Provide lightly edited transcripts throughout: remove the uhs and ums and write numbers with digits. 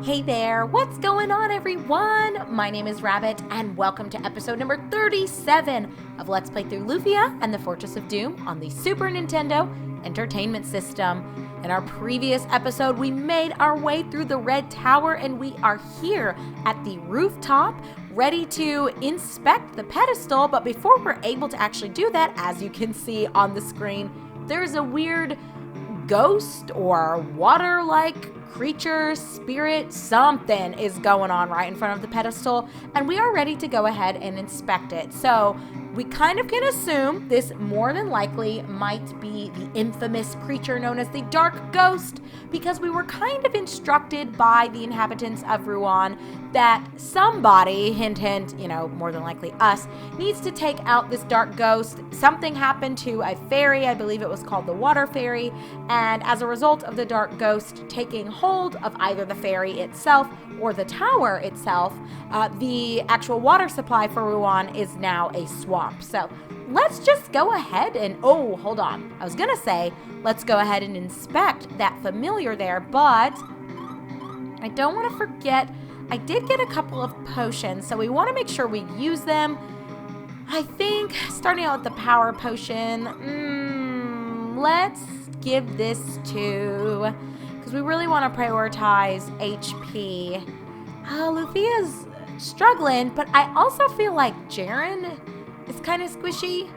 Hey there, what's going on everyone? My name is Rabbit and welcome to episode number 37 of Let's Play Through Lufia and the Fortress of Doom on the Super Nintendo Entertainment System. In our previous episode, we made our way through the Red Tower and we are here at the rooftop ready to inspect the pedestal, but before we're able to actually do that, as you can see on the screen, there's a weird ghost or water-like creature, spirit, something is going on right in front of the pedestal, and we are ready to go ahead and inspect it. So we kind of can assume this more than likely might be the infamous creature known as the Dark Ghost, because we were kind of instructed by the inhabitants of Rouen that somebody, hint hint, you know, more than likely us, needs to take out this Dark Ghost. Something happened to a fairy, I believe it was called the Water Fairy, and as a result of the Dark Ghost taking hold of either the fairy itself or the tower itself, the actual water supply for Rouen is now a swamp. So let's just go ahead and, oh, hold on. I was gonna say, let's go ahead and inspect that familiar there, but I don't want to forget, I did get a couple of potions, so we want to make sure we use them. I think, starting out with the power potion, let's give this to, because we really want to prioritize HP. Lufia's struggling, but I also feel like Jaren is kind of squishy.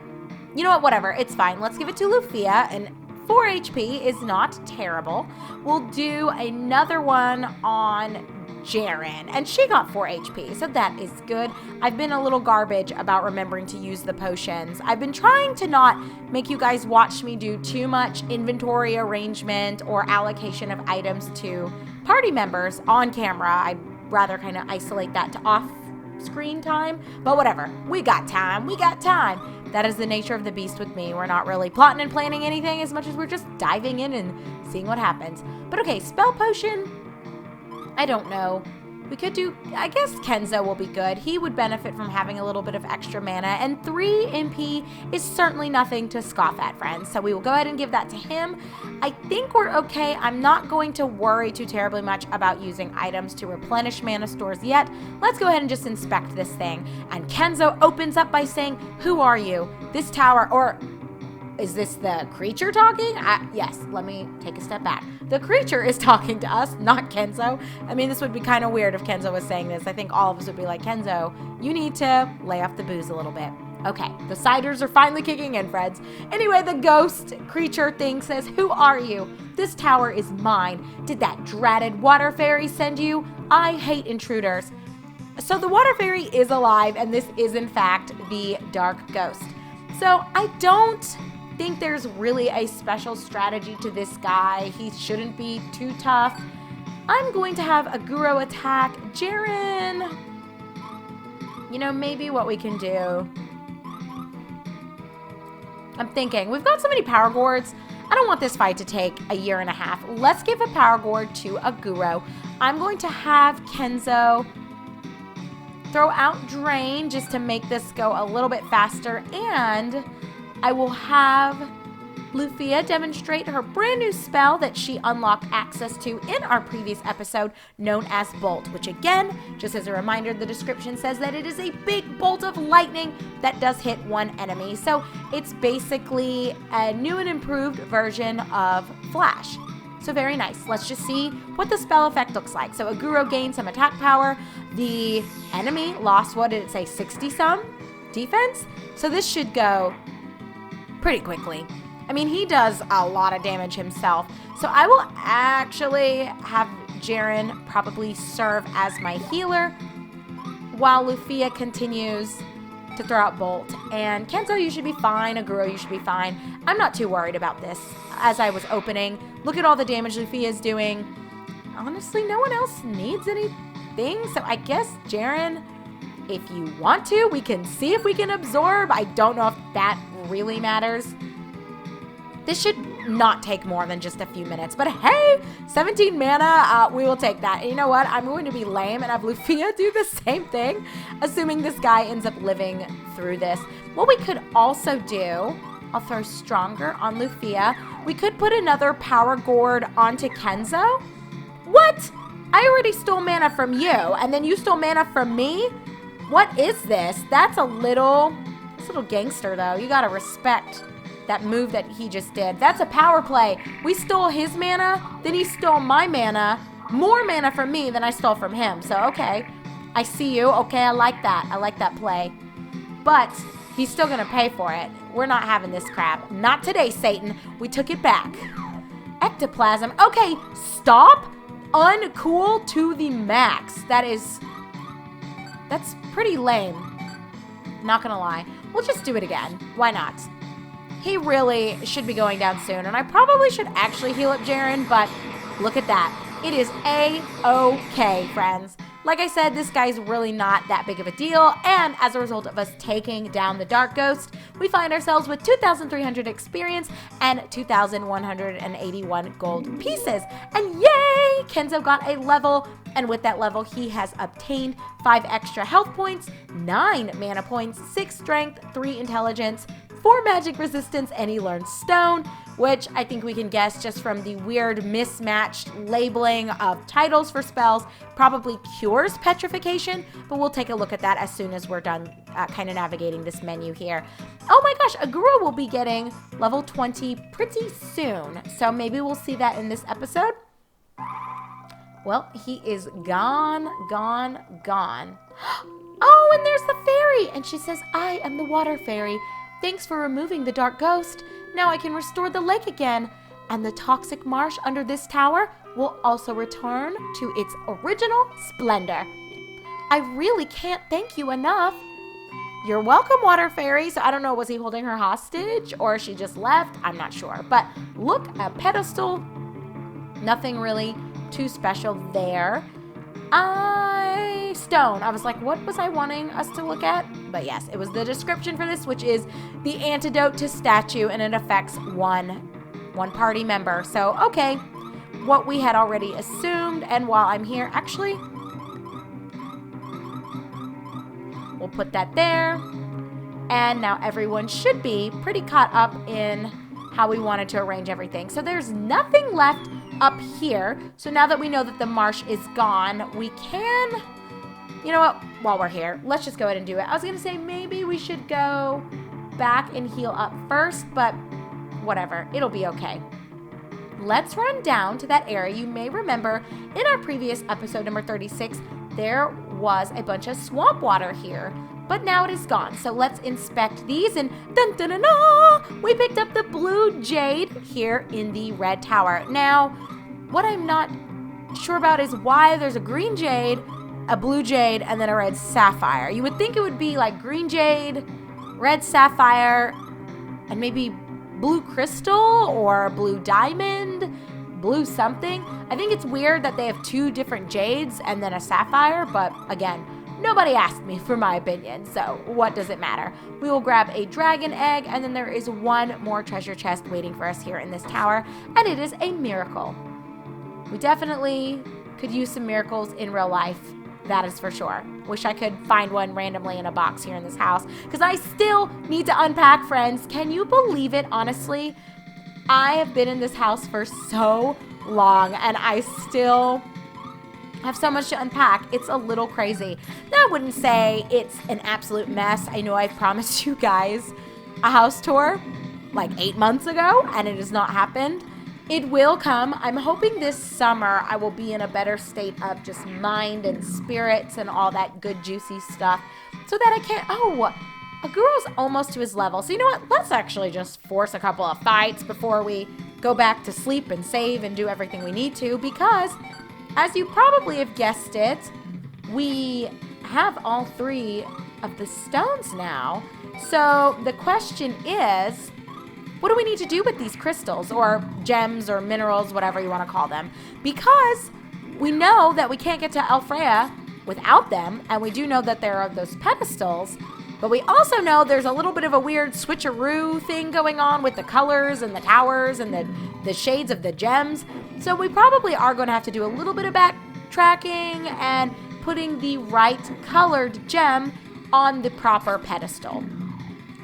You know what, whatever, it's fine. Let's give it to Lufia, and 4 HP is not terrible. We'll do another one on Jaren, and she got 4 HP, so that is good. I've been a little garbage about remembering to use the potions. I've been trying to not make you guys watch me do too much inventory arrangement or allocation of items to party members on camera. I'd rather kind of isolate that to off-screen time, but whatever. We got time. We got time. That is the nature of the beast with me. We're not really plotting and planning anything as much as we're just diving in and seeing what happens. But okay, spell potion, I don't know. We could do, I guess Kenzo will be good. He would benefit from having a little bit of extra mana, and 3 MP is certainly nothing to scoff at, friends. So we will go ahead and give that to him. I think we're okay. I'm not going to worry too terribly much about using items to replenish mana stores yet. Let's go ahead and just inspect this thing. And Kenzo opens up by saying, "Who are you? This tower," or is this the creature talking? Yes, let me take a step back. The creature is talking to us, not Kenzo. I mean, this would be kind of weird if Kenzo was saying this. I think all of us would be like, Kenzo, you need to lay off the booze a little bit. Okay, the ciders are finally kicking in, friends. Anyway, the ghost creature thing says, "Who are you? This tower is mine. Did that dratted water fairy send you? I hate intruders." So the water fairy is alive, and this is, in fact, the Dark Ghost. So I don't think there's really a special strategy to this guy. He shouldn't be too tough. I'm going to have a Guro attack Jaren. You know, maybe what we can do, I'm thinking, we've got so many power gourds. I don't want this fight to take a year and a half. Let's give a power gourd to a Guro. I'm going to have Kenzo throw out Drain just to make this go a little bit faster, and I will have Lufia demonstrate her brand new spell that she unlocked access to in our previous episode, known as Bolt, which again, just as a reminder, the description says that it is a big bolt of lightning that does hit one enemy. So it's basically a new and improved version of Flash. So very nice. Let's just see what the spell effect looks like. So Aguro gained some attack power. The enemy lost, what did it say, 60-some defense? So this should go pretty quickly. I mean, he does a lot of damage himself. So I will actually have Jaren probably serve as my healer while Lufia continues to throw out Bolt. And Kenzo, you should be fine. Aguro, you should be fine. I'm not too worried about this. As I was opening, look at all the damage Lufia is doing. Honestly, no one else needs anything. So I guess Jaren, if you want to, we can see if we can absorb. I don't know if that really matters. This should not take more than just a few minutes, but hey, 17 mana, we will take that. And you know what? I'm going to be lame and have Lufia do the same thing, assuming this guy ends up living through this. What we could also do, I'll throw Stronger on Lufia. We could put another Power Gourd onto Kenzo. What? I already stole mana from you, and then you stole mana from me? What is this? That's a little gangster, though. You gotta respect that move that he just did. That's a power play. We stole his mana, then he stole my mana, more mana from me than I stole from him. So, okay, I see you. Okay, I like that. I like that play. But he's still gonna pay for it. We're not having this crap. Not today, Satan. We took it back. Ectoplasm. Okay, stop. Uncool to the max. That's pretty lame. Not gonna lie. We'll just do it again. Why not? He really should be going down soon, and I probably should actually heal up Jaren, but look at that. It is A-okay, friends. Like I said, this guy's really not that big of a deal, and as a result of us taking down the Dark Ghost, we find ourselves with 2,300 experience and 2,181 gold pieces. And yay! Kenzo got a level, and with that level, he has obtained 5 extra health points, 9 mana points, 6 strength, 3 intelligence, 4 magic resistance, and he learned stone, which I think we can guess just from the weird mismatched labeling of titles for spells, probably cures petrification, but we'll take a look at that as soon as we're done kind of navigating this menu here. Oh my gosh, Aguro will be getting level 20 pretty soon, so maybe we'll see that in this episode. Well, he is gone, gone, gone. Oh, and there's the fairy, and she says, "I am the water fairy. Thanks for removing the Dark Ghost. Now I can restore the lake again, and the toxic marsh under this tower will also return to its original splendor. I really can't thank you enough." You're welcome, Water Fairy. So I don't know, was he holding her hostage or she just left? I'm not sure. But look, a pedestal. Nothing really too special there. Stone. I was like, what was I wanting us to look at? But yes, it was the description for this, which is the antidote to statue, and it affects one party member. So, okay, what we had already assumed, and while I'm here, actually, we'll put that there. And now everyone should be pretty caught up in how we wanted to arrange everything. So there's nothing left up here. So now that we know that the marsh is gone, we can, you know what, while we're here, let's just go ahead and do it. I was going to say maybe we should go back and heal up first, but whatever, it'll be okay. Let's run down to that area. You may remember in our previous episode, number 36, there was a bunch of swamp water here, but now it is gone. So let's inspect these, and dun dun dun dun, we picked up the blue jade here in the red tower. Now, what I'm not sure about is why there's a green jade, a blue jade, and then a red sapphire. You would think it would be like green jade, red sapphire, and maybe blue crystal or blue diamond, blue something. I think it's weird that they have 2 different jades and then a sapphire, but again, nobody asked me for my opinion, so what does it matter? We will grab a dragon egg, and then there is 1 more treasure chest waiting for us here in this tower, and it is a miracle. We definitely could use some miracles in real life. That is for sure. Wish I could find one randomly in a box here in this house, because I still need to unpack, friends. Can you believe it? Honestly, I have been in this house for so long, and I still have so much to unpack. It's a little crazy. Now, I wouldn't say it's an absolute mess. I know I've promised you guys a house tour like 8 months ago, and it has not happened. It will come. I'm hoping this summer I will be in a better state of just mind and spirits and all that good juicy stuff, so that I can't, Aguro's almost to his level. So you know what? Let's actually just force a couple of fights before we go back to sleep and save and do everything we need to, because as you probably have guessed it, we have all 3 of the stones now. So the question is, what do we need to do with these crystals or gems or minerals, whatever you want to call them? Because we know that we can't get to Alfrea without them, and we do know that there are those pedestals, but we also know there's a little bit of a weird switcheroo thing going on with the colors and the towers and the shades of the gems. So we probably are going to have to do a little bit of backtracking and putting the right colored gem on the proper pedestal.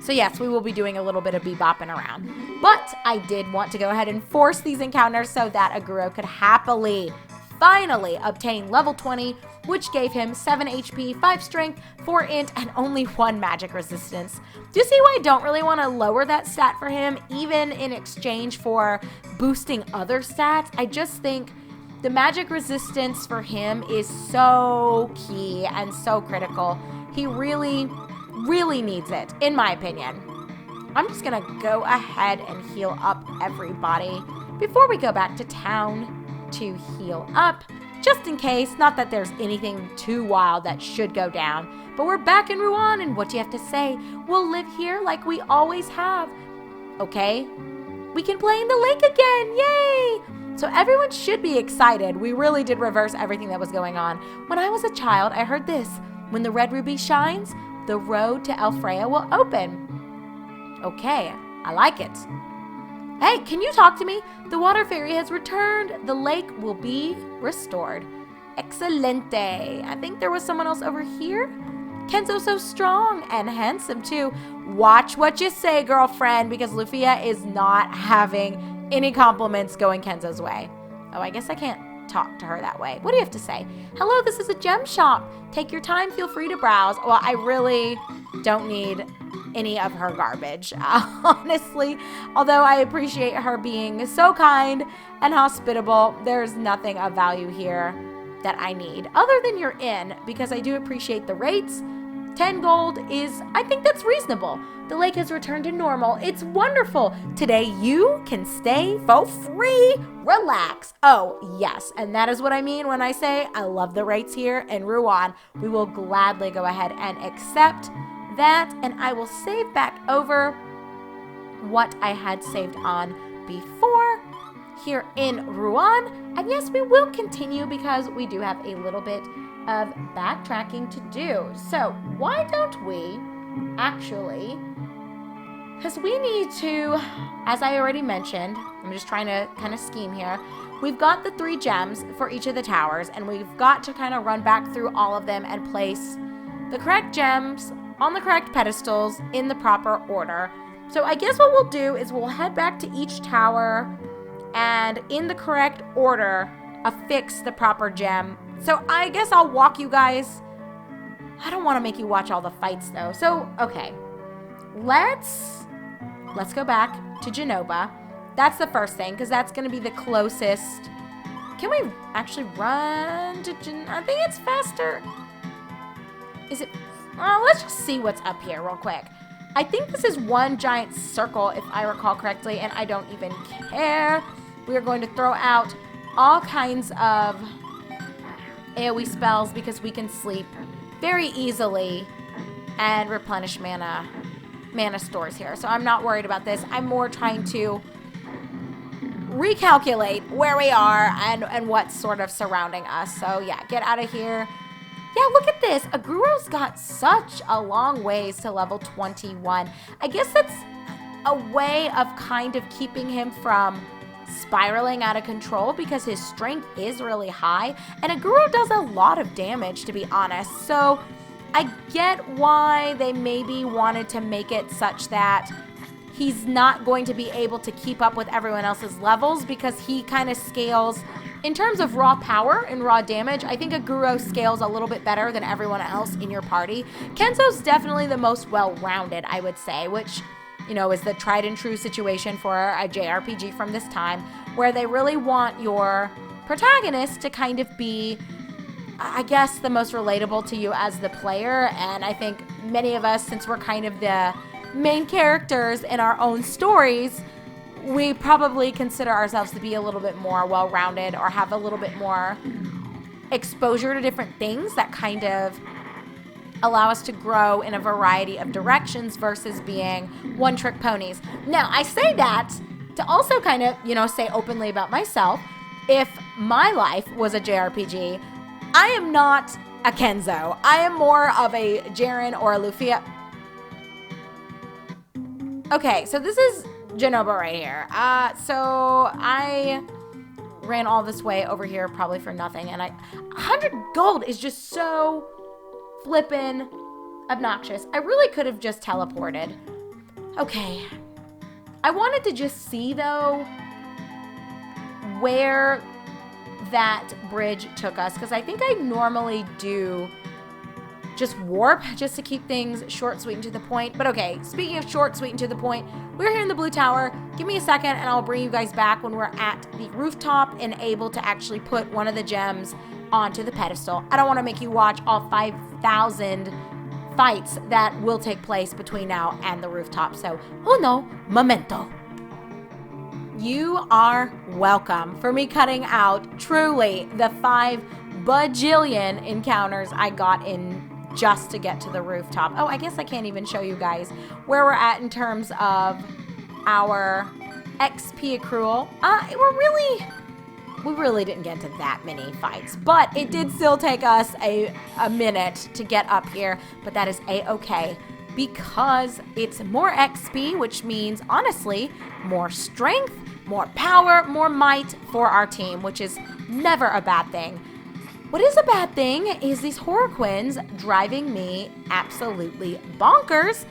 So yes, we will be doing a little bit of bebopping around. But I did want to go ahead and force these encounters so that Aguro could happily finally obtain level 20, which gave him 7 HP, 5 strength, 4 int, and only 1 magic resistance. Do you see why I don't really want to lower that stat for him, even in exchange for boosting other stats? I just think the magic resistance for him is so key and so critical. He really, really needs it, in my opinion. I'm just gonna go ahead and heal up everybody before we go back to town to heal up, just in case. Not that there's anything too wild that should go down, but we're back in Rouen, and what do you have to say? We'll live here like we always have. Okay, we can play in the lake again, yay! So everyone should be excited. We really did reverse everything that was going on. When I was a child, I heard this: when the red ruby shines, the road to Elfreya will open. Okay, I like it. Hey, can you talk to me? The water fairy has returned. The lake will be restored. Excelente. I think there was someone else over here. Kenzo's so strong and handsome too. Watch what you say, girlfriend, because Lufia is not having any compliments going Kenzo's way. Oh, I guess I can't talk to her that way. What do you have to say? Hello, this is a gem shop. Take your time, feel free to browse. Well, I really don't need any of her garbage, honestly. Although I appreciate her being so kind and hospitable, there's nothing of value here that I need other than your inn, because I do appreciate the rates. 10 gold is, I think that's reasonable. The lake has returned to normal. It's wonderful. Today you can stay for free. Relax. Oh, yes. And that is what I mean when I say I love the rates here in Rouen. We will gladly go ahead and accept that, and I will save back over what I had saved on before here in Rouen. And yes, we will continue because we do have a little bit of backtracking to do. So why don't we actually, because we need to, as I already mentioned, I'm just trying to kind of scheme here. We've got the 3 gems for each of the towers, and we've got to kind of run back through all of them and place the correct gems on the correct pedestals in the proper order. So I guess what we'll do is we'll head back to each tower and in the correct order affix the proper gem. So I guess I'll walk you guys. I don't want to make you watch all the fights though. So, okay. Let's go back to Genova. That's the first thing, because that's going to be the closest. Can we actually run to I think it's faster. Is it? Let's just see what's up here real quick. I think this is one giant circle, if I recall correctly, and I don't even care. We are going to throw out all kinds of AoE spells because we can sleep very easily and replenish mana stores here. So I'm not worried about this. I'm more trying to recalculate where we are and what's sort of surrounding us. So yeah, get out of here. Yeah, look at this. Aguro's got such a long ways to level 21. I guess that's a way of kind of keeping him from spiraling out of control because his strength is really high. And Aguro does a lot of damage, to be honest. So I get why they maybe wanted to make it such that he's not going to be able to keep up with everyone else's levels, because he kind of scales in terms of raw power and raw damage. I think Aguro scales a little bit better than everyone else in your party. Kenzo's definitely the most well-rounded, I would say, which, you know, is the tried and true situation for a JRPG from this time, where they really want your protagonist to kind of be, I guess, the most relatable to you as the player. And I think many of us, since we're kind of the main characters in our own stories, we probably consider ourselves to be a little bit more well-rounded or have a little bit more exposure to different things that kind of allow us to grow in a variety of directions versus being one-trick ponies. Now, I say that to also kind of, you know, say openly about myself. If my life was a JRPG, I am not a Kenzo. I am more of a Jaren or a Lufia. Okay, so this is Genova right here. So I ran all this way over here probably for nothing, and 100 gold is just so flippin' obnoxious. I really could have just teleported. Okay. I wanted to just see, though, where that bridge took us, because I think I normally do just warp just to keep things short, sweet, and to the point. But okay, speaking of short, sweet, and to the point, we're here in the blue tower. Give me a second and I'll bring you guys back when we're at the rooftop and able to actually put one of the gems onto the pedestal. I don't want to make you watch all 5,000 fights that will take place between now and the rooftop. So, uno momento. You are welcome for me cutting out truly the 5 bajillion encounters I got in just to get to the rooftop. Oh, I guess I can't even show you guys where we're at in terms of our XP accrual. We really didn't get to that many fights, but it did still take us a minute to get up here, but that is a-okay because it's more XP, which means honestly more strength, more power, more might for our team, which is never a bad thing. What is a bad thing is these Horrorquins driving me absolutely bonkers.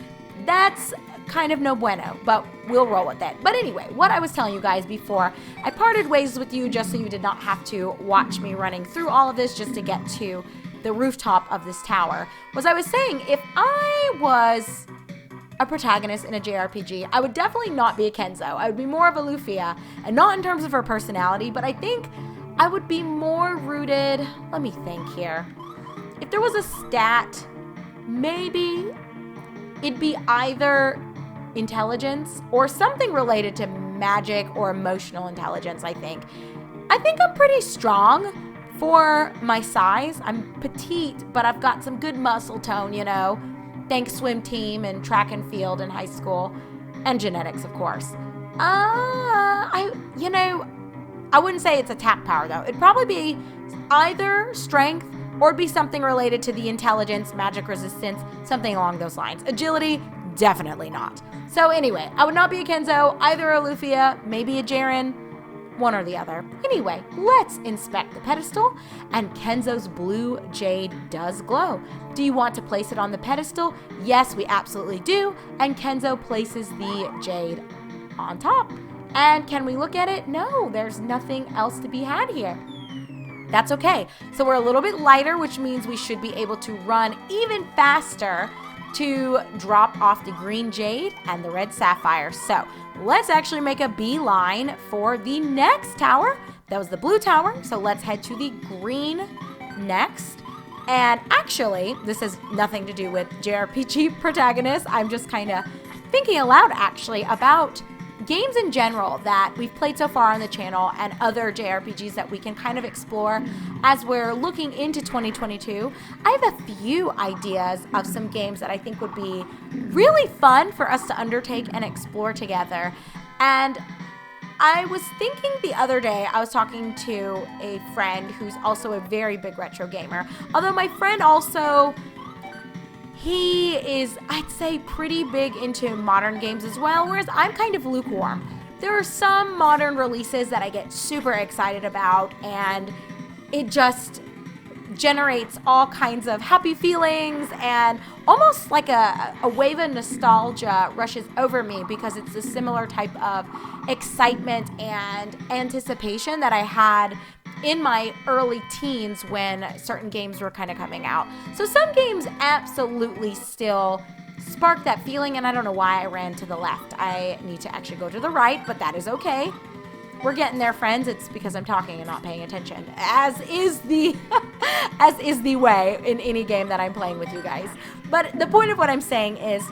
That's kind of no bueno, but we'll roll with it. But anyway, what I was telling you guys before I parted ways with you, just so you did not have to watch me running through all of this just to get to the rooftop of this tower, was I was saying if I was a protagonist in a JRPG, I would definitely not be a Kenzo. I would be more of a Lufia, and not in terms of her personality, but I think I would be more rooted, let me think here. If there was a stat, maybe it'd be either intelligence or something related to magic or emotional intelligence, I think. I think I'm pretty strong for my size. I'm petite, but I've got some good muscle tone, you know. Thanks swim team and track and field in high school. And genetics, of course. I wouldn't say it's attack power, though. It'd probably be either strength or it'd be something related to the intelligence, magic resistance, something along those lines. Agility, definitely not. So anyway, I would not be a Kenzo, either a Lufia, maybe a Jaren, one or the other. Anyway, let's inspect the pedestal, and Kenzo's blue jade does glow. Do you want to place it on the pedestal? Yes, we absolutely do, and Kenzo places the jade on top. And can we look at it? No, there's nothing else to be had here. That's okay. So we're a little bit lighter, which means we should be able to run even faster to drop off the green jade and the red sapphire. So let's actually make a beeline for the next tower. That was the blue tower. So let's head to the green next. And actually, this has nothing to do with JRPG protagonists. I'm just kind of thinking aloud actually about games in general that we've played so far on the channel and other JRPGs that we can kind of explore as we're looking into 2022. I have a few ideas of some games that I think would be really fun for us to undertake and explore together. And I was thinking the other day, I was talking to a friend who's also a very big retro gamer. Although my friend also, he is, I'd say, pretty big into modern games as well, whereas I'm kind of lukewarm. There are some modern releases that I get super excited about, and it just generates all kinds of happy feelings, and almost like a wave of nostalgia rushes over me because it's a similar type of excitement and anticipation that I had in my early teens when certain games were kind of coming out. So some games absolutely still spark that feeling, and I don't know why I ran to the left. I need to actually go to the right, but that is okay. We're getting there, friends. It's because I'm talking and not paying attention, as is the as is the way in any game that I'm playing with you guys. But the point of what I'm saying is,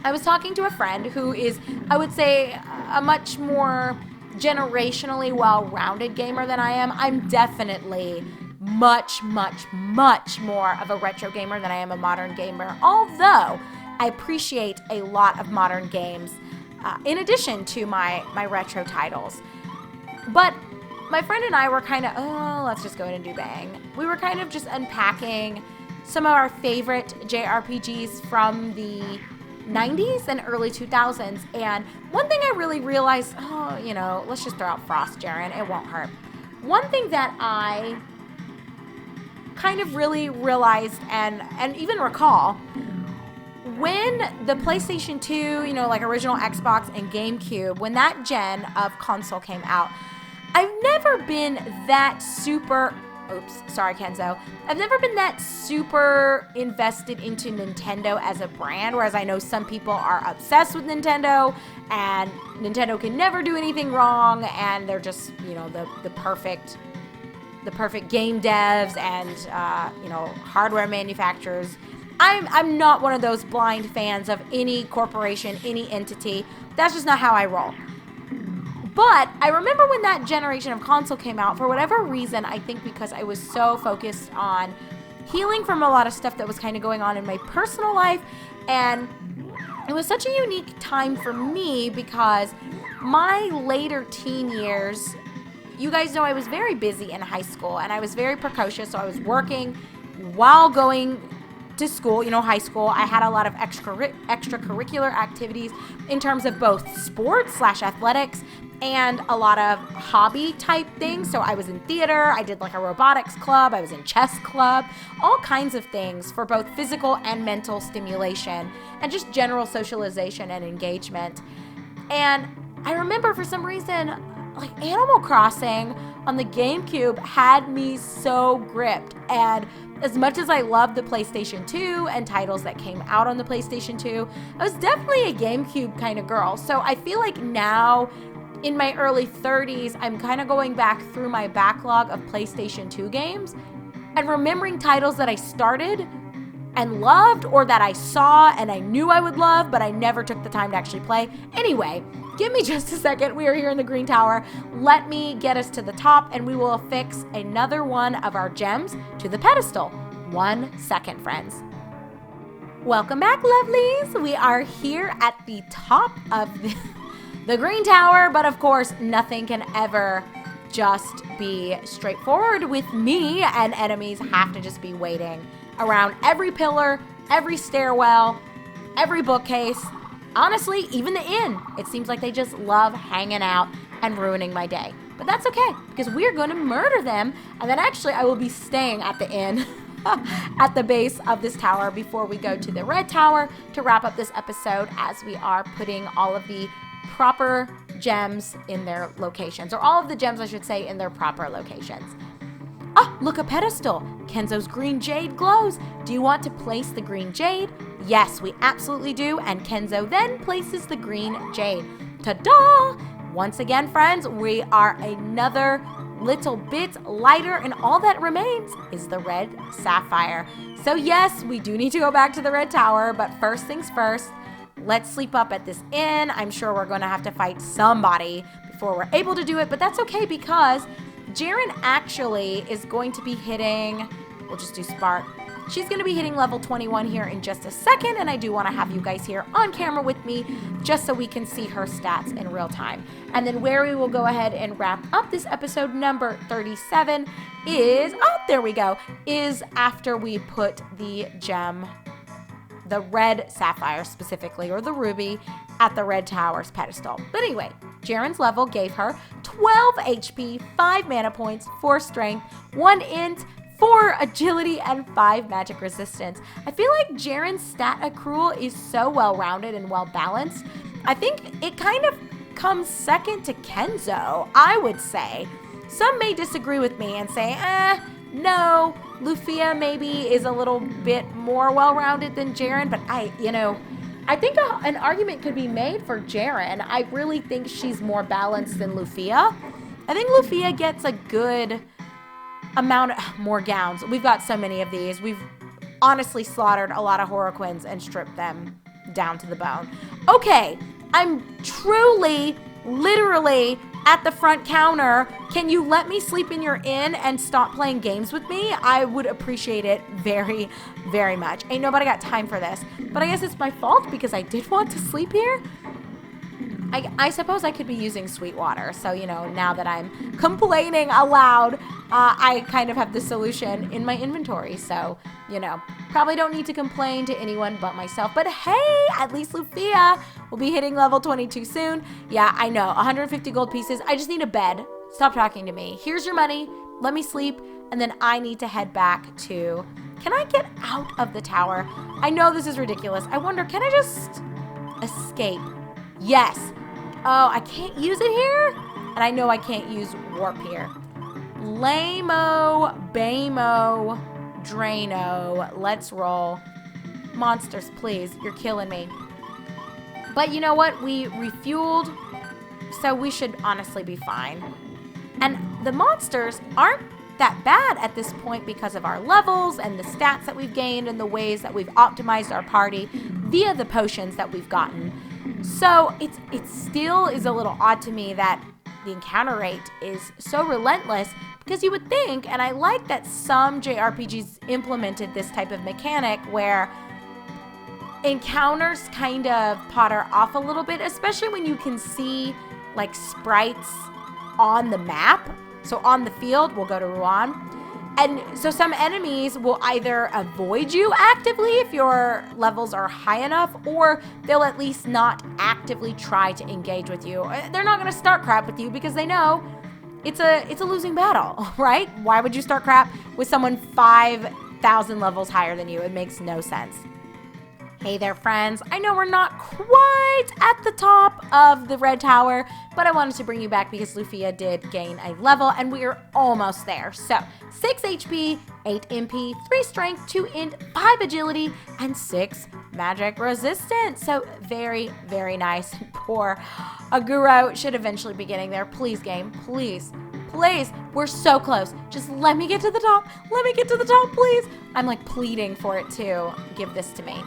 I was talking to a friend who is, I would say, a much more generationally well-rounded gamer than I am. I'm definitely much more of a retro gamer than I am a modern gamer, although I appreciate a lot of modern games in addition to my retro titles. But my friend and I were kind of, let's just go in and do bang. We were kind of just unpacking some of our favorite JRPGs from the 90s and early 2000s, and one thing I really realized, let's just throw out Frost, Jaren, it won't hurt. One thing that I kind of really realized and even recall, when the PlayStation 2, like original Xbox and GameCube, when that gen of console came out, I've never been that super, oops, sorry, Kenzo. I've never been that super invested into Nintendo as a brand, whereas I know some people are obsessed with Nintendo, and Nintendo can never do anything wrong, and they're just, you know, the perfect game devs and, you know, hardware manufacturers. I'm not one of those blind fans of any corporation, any entity. That's just not how I roll. But I remember when that generation of console came out, for whatever reason, I think because I was so focused on healing from a lot of stuff that was kind of going on in my personal life, and it was such a unique time for me because my later teen years, you guys know I was very busy in high school, and I was very precocious, so I was working while going to school, you know, high school. I had a lot of extracurricular activities in terms of both sports / athletics and a lot of hobby type things. So I was in theater, I did like a robotics club, I was in chess club, all kinds of things for both physical and mental stimulation and just general socialization and engagement. And I remember for some reason, like Animal Crossing on the GameCube had me so gripped. And as much as I loved the PlayStation 2 and titles that came out on the PlayStation 2, I was definitely a GameCube kind of girl. So I feel like now in my early 30s, I'm kind of going back through my backlog of PlayStation 2 games and remembering titles that I started and loved, or that I saw and I knew I would love, but I never took the time to actually play. Anyway, give me just a second. We are here in the Green Tower. Let me get us to the top and we will affix another one of our gems to the pedestal. 1 second, friends. Welcome back, lovelies. We are here at the top of the Green Tower, but of course, nothing can ever just be straightforward with me, and enemies have to just be waiting around every pillar, every stairwell, every bookcase. Honestly, even the inn. It seems like they just love hanging out and ruining my day. But that's okay, because we're going to murder them, and then actually I will be staying at the inn at the base of this tower before we go to the red tower to wrap up this episode, as we are putting all of the proper gems in their locations, or all of the gems, I should say, in their proper locations. Oh, look, a pedestal. Kenzo's green jade glows. Do you want to place the green jade? Yes, we absolutely do. And Kenzo then places the green jade. Ta-da! Once again, friends, we are another little bit lighter, and all that remains is the red sapphire. So yes, we do need to go back to the red tower, but first things first, let's sleep up at this inn. I'm sure we're going to have to fight somebody before we're able to do it, but that's okay because Jaren actually is going to be hitting, we'll just do Spark. She's going to be hitting level 21 here in just a second, and I do want to have you guys here on camera with me just so we can see her stats in real time. And then where we will go ahead and wrap up this episode number 37 is, oh, there we go, is after we put the gem, the red sapphire specifically, or the ruby, at the red tower's pedestal. But anyway, Jaren's level gave her 12 HP, 5 mana points, 4 strength, 1 int, 4 agility, and 5 magic resistance. I feel like Jaren's stat accrual is so well-rounded and well-balanced. I think it kind of comes second to Kenzo, I would say. Some may disagree with me and say, no, Lufia maybe is a little bit more well-rounded than Jaren, but I think an argument could be made for Jaren. I really think she's more balanced than Lufia. I think Lufia gets a good amount of more gowns. We've got so many of these. We've honestly slaughtered a lot of Horoquins and stripped them down to the bone. Okay, I'm truly, literally at the front counter. Can you let me sleep in your inn and stop playing games with me? I would appreciate it very, very much. Ain't nobody got time for this. But I guess it's my fault because I did want to sleep here. I suppose I could be using Sweetwater. So, now that I'm complaining aloud, I kind of have the solution in my inventory. So, probably don't need to complain to anyone but myself. But hey, at least Lufia will be hitting level 22 soon. Yeah, I know, 150 gold pieces. I just need a bed. Stop talking to me. Here's your money. Let me sleep. And then I need to head back to... Can I get out of the tower? I know this is ridiculous. I wonder, can I just escape? Yes. Oh, I can't use it here? And I know I can't use warp here. Lamo, Bamo, Drano. Let's roll. Monsters, please. You're killing me. But you know what? We refueled, so we should honestly be fine. And the monsters aren't that bad at this point because of our levels and the stats that we've gained and the ways that we've optimized our party via the potions that we've gotten. So it still is a little odd to me that the encounter rate is so relentless, because you would think, and I like that some JRPGs implemented this type of mechanic where encounters kind of potter off a little bit, especially when you can see like sprites on the map. So on the field, we'll go to Rouen. And so some enemies will either avoid you actively if your levels are high enough, or they'll at least not actively try to engage with you. They're not going to start crap with you because they know it's a losing battle, right? Why would you start crap with someone 5,000 levels higher than you? It makes no sense. Hey there, friends. I know we're not quite at the top of the red tower, but I wanted to bring you back because Lufia did gain a level, and we are almost there. So, 6 HP, 8 MP, 3 strength, 2 int, 5 agility, and 6 magic resistance. So, very, very nice. Poor Aguro should eventually be getting there. Please, game. Please. Please. We're so close. Just let me get to the top. Let me get to the top, please. I'm like pleading for it to give this to me.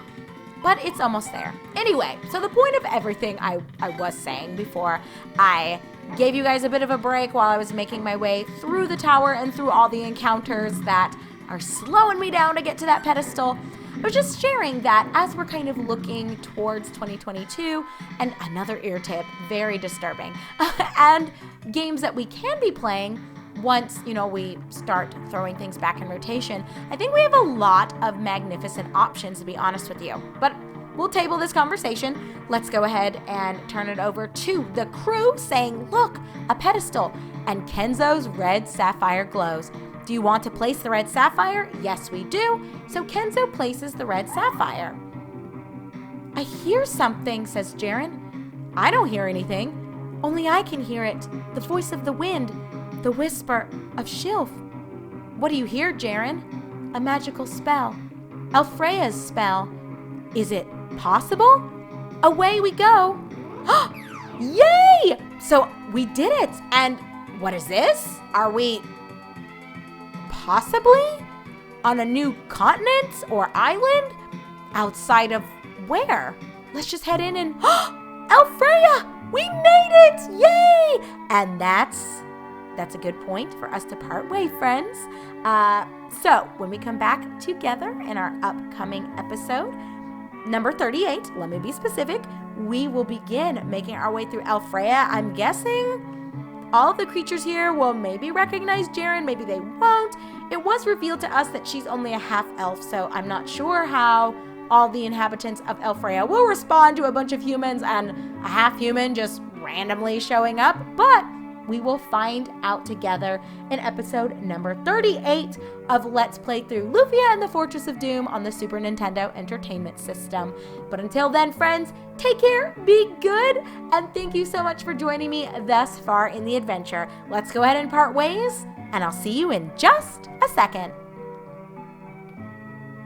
But it's almost there. Anyway, so the point of everything I was saying before I gave you guys a bit of a break while I was making my way through the tower and through all the encounters that are slowing me down to get to that pedestal, I was just sharing that as we're kind of looking towards 2022, and another ear tip, very disturbing, and games that we can be playing once, we start throwing things back in rotation. I think we have a lot of magnificent options, to be honest with you. But we'll table this conversation. Let's go ahead and turn it over to the crew saying, look, a pedestal, and Kenzo's red sapphire glows. Do you want to place the red sapphire? Yes, we do. So Kenzo places the red sapphire. I hear something, says Jaren. I don't hear anything. Only I can hear it. The voice of the wind. The whisper of Shilf. What do you hear, Jaren? A magical spell. Alfreya's spell. Is it possible? Away we go. Yay! So we did it. And what is this? Are we possibly on a new continent or island? Outside of where? Let's just head in and... Alfreya! We made it! Yay! And that's a good point for us to part way, friends. So when we come back together in our upcoming episode, number 38, let me be specific, we will begin making our way through Alfreya. I'm guessing all of the creatures here will maybe recognize Jaren, maybe they won't. It was revealed to us that she's only a half elf, so I'm not sure how all the inhabitants of Alfreya will respond to a bunch of humans and a half human just randomly showing up, but we will find out together in episode number 38 of Let's Play Through Lufia and the Fortress of Doom on the Super Nintendo Entertainment System. But until then, friends, take care, be good, and thank you so much for joining me thus far in the adventure. Let's go ahead and part ways, and I'll see you in just a second.